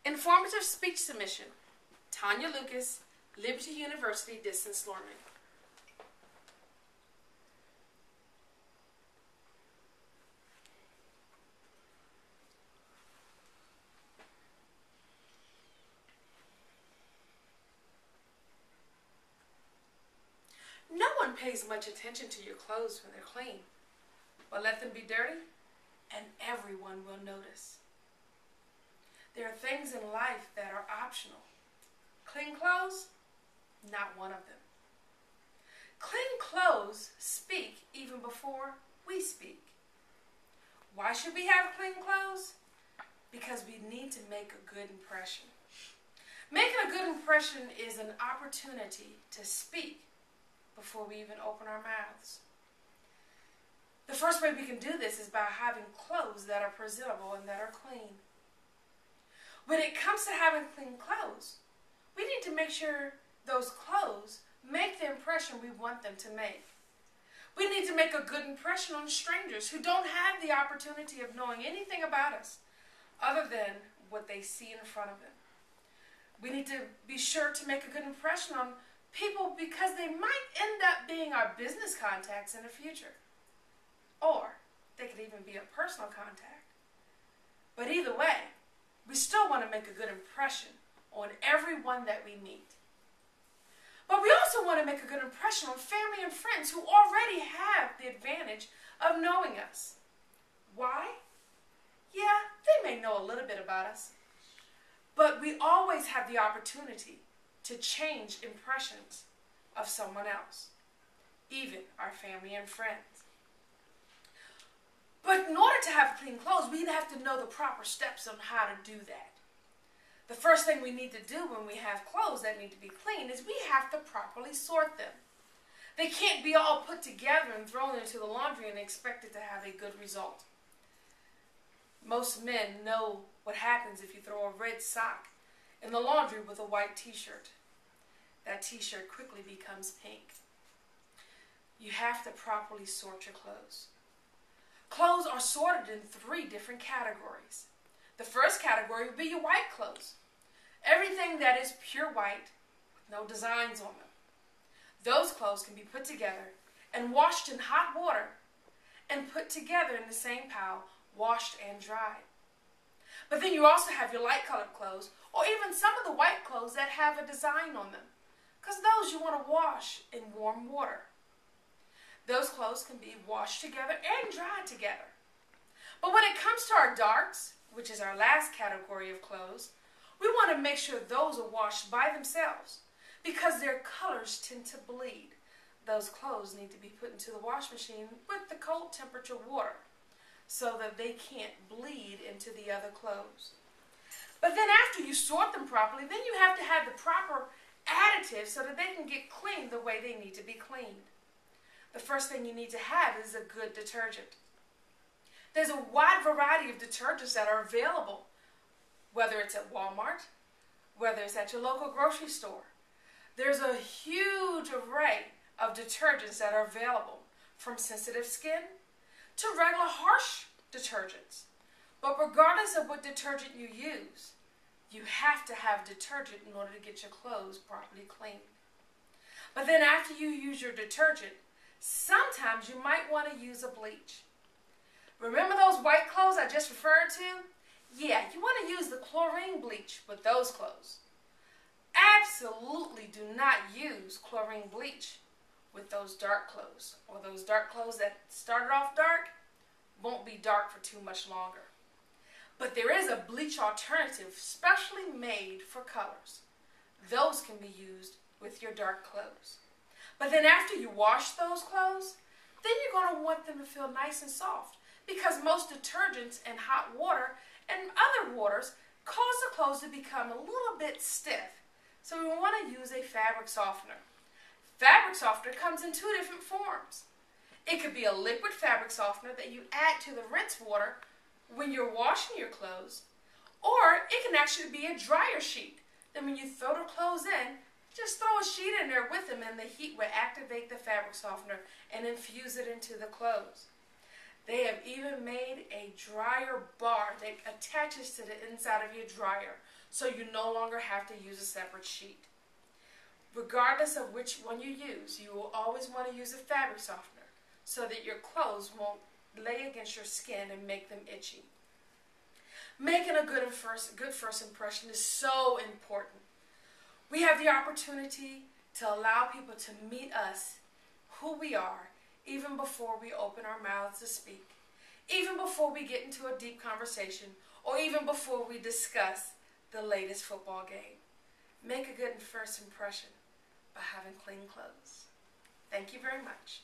Informative speech submission. Tanya Lucas, Liberty University Distance Learning. No one pays much attention to your clothes when they're clean, but let them be dirty and everyone will notice. There are things in life that are optional. Clean clothes, not one of them. Clean clothes speak even before we speak. Why should we have clean clothes? Because we need to make a good impression. Making a good impression is an opportunity to speak before we even open our mouths. The first way we can do this is by having clothes that are presentable and that are clean. When it comes to having clean clothes, we need to make sure those clothes make the impression we want them to make. We need to make a good impression on strangers who don't have the opportunity of knowing anything about us other than what they see in front of them. We need to be sure to make a good impression on people because they might end up being our business contacts in the future. Or they could even be a personal contact. But either way, we still want to make a good impression on everyone that we meet. But we also want to make a good impression on family and friends who already have the advantage of knowing us. Why? Yeah, they may know a little bit about us, but we always have the opportunity to change impressions of someone else, even our family and friends. But in order to have clean clothes, we have to know the proper steps on how to do that. The first thing we need to do when we have clothes that need to be clean is we have to properly sort them. They can't be all put together and thrown into the laundry and expected to have a good result. Most men know what happens if you throw a red sock in the laundry with a white t-shirt. That t-shirt quickly becomes pink. You have to properly sort your clothes. Clothes are sorted in 3 different categories. The first category would be your white clothes. Everything that is pure white, with no designs on them. Those clothes can be put together and washed in hot water and put together in the same pile, washed and dried. But then you also have your light colored clothes, or even some of the white clothes that have a design on them, because those you want to wash in warm water. Those clothes can be washed together and dried together. But when it comes to our darks, which is our last category of clothes, we want to make sure those are washed by themselves because their colors tend to bleed. Those clothes need to be put into the wash machine with the cold temperature water so that they can't bleed into the other clothes. But then after you sort them properly, then you have to have the proper additives so that they can get cleaned the way they need to be cleaned. The first thing you need to have is a good detergent. There's a wide variety of detergents that are available, whether it's at Walmart, whether it's at your local grocery store. There's a huge array of detergents that are available, from sensitive skin to regular harsh detergents. But regardless of what detergent you use, you have to have detergent in order to get your clothes properly cleaned. But then after you use your detergent, sometimes you might want to use a bleach. Remember those white clothes I just referred to? Yeah, you want to use the chlorine bleach with those clothes. Absolutely do not use chlorine bleach with those dark clothes, or those dark clothes that started off dark won't be dark for too much longer. But there is a bleach alternative specially made for colors. Those can be used with your dark clothes. But then after you wash those clothes, then you're going to want them to feel nice and soft, because most detergents and hot water and other waters cause the clothes to become a little bit stiff. So we want to use a fabric softener. Fabric softener comes in 2 different forms. It could be a liquid fabric softener that you add to the rinse water when you're washing your clothes, or it can actually be a dryer sheet. Then when you throw the clothes in, just throw a sheet in there with them and the heat will activate the fabric softener and infuse it into the clothes. They have even made a dryer bar that attaches to the inside of your dryer, so you no longer have to use a separate sheet. Regardless of which one you use, you will always want to use a fabric softener so that your clothes won't lay against your skin and make them itchy. Making a good first impression is so important. We have the opportunity to allow people to meet us, who we are, even before we open our mouths to speak, even before we get into a deep conversation, or even before we discuss the latest football game. Make a good first impression by having clean clothes. Thank you very much.